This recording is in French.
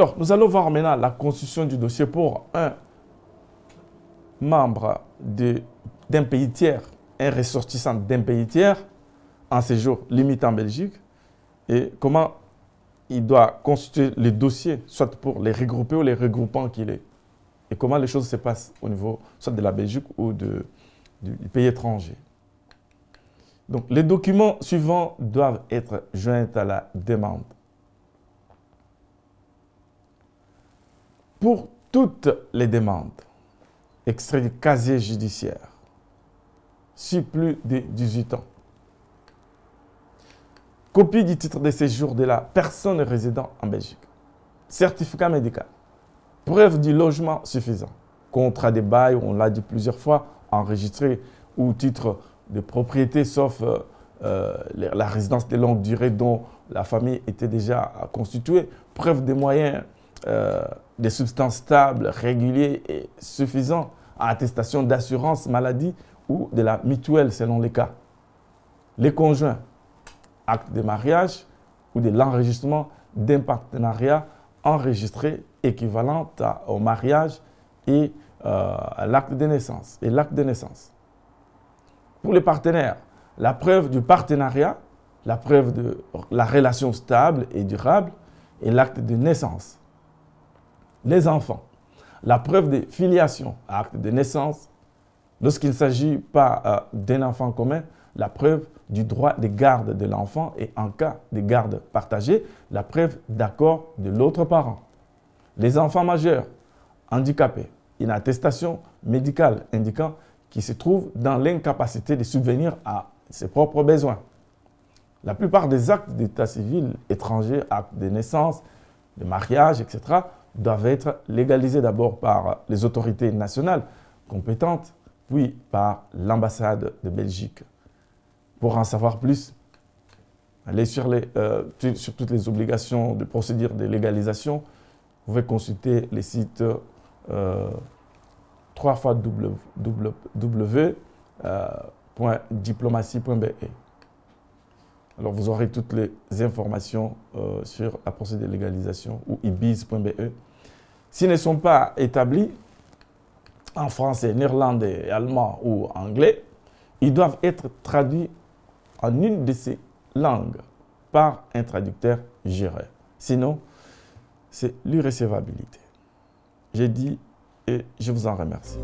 Alors, nous allons voir maintenant la constitution du dossier pour un membre d'un pays tiers, un ressortissant d'un pays tiers en séjour limité en Belgique et comment il doit constituer les dossiers, soit pour les regrouper ou les regroupants qu'il est. Et comment les choses se passent au niveau soit de la Belgique ou du pays étranger. Donc, les documents suivants doivent être joints à la demande. Pour toutes les demandes, extrait du casier judiciaire, sur plus de 18 ans, copie du titre de séjour de la personne résidant en Belgique, certificat médical, preuve du logement suffisant, contrat de bail, on l'a dit plusieurs fois, enregistré ou titre de propriété, sauf la résidence de longue durée dont la famille était déjà constituée, preuve des moyens, des substances stables, réguliers et suffisants, attestation d'assurance maladie ou de la mutuelle selon les cas. Les conjoints, acte de mariage ou de l'enregistrement d'un partenariat enregistré équivalent au mariage et à l'acte de naissance et l'acte de naissance. Pour les partenaires, la preuve du partenariat, la preuve de la relation stable et durable et l'acte de naissance. Les enfants, la preuve de filiation, acte de naissance. Lorsqu'il ne s'agit pas d'un enfant commun, la preuve du droit de garde de l'enfant et en cas de garde partagée, la preuve d'accord de l'autre parent. Les enfants majeurs, handicapés, une attestation médicale indiquant qu'il se trouve dans l'incapacité de subvenir à ses propres besoins. La plupart des actes d'état civil étrangers, actes de naissance, de mariage, etc., doivent être légalisés d'abord par les autorités nationales compétentes, puis par l'ambassade de Belgique. Pour en savoir plus, allez sur toutes les obligations de procédure de légalisation. Vous pouvez consulter les sites www.diplomatie.be. Alors, vous aurez toutes les informations sur la procédure de légalisation ou ibiz.be. S'ils ne sont pas établis en français, néerlandais, allemand ou anglais, ils doivent être traduits en une de ces langues par un traducteur géré. Sinon, c'est l'irrécevabilité. J'ai dit et je vous en remercie.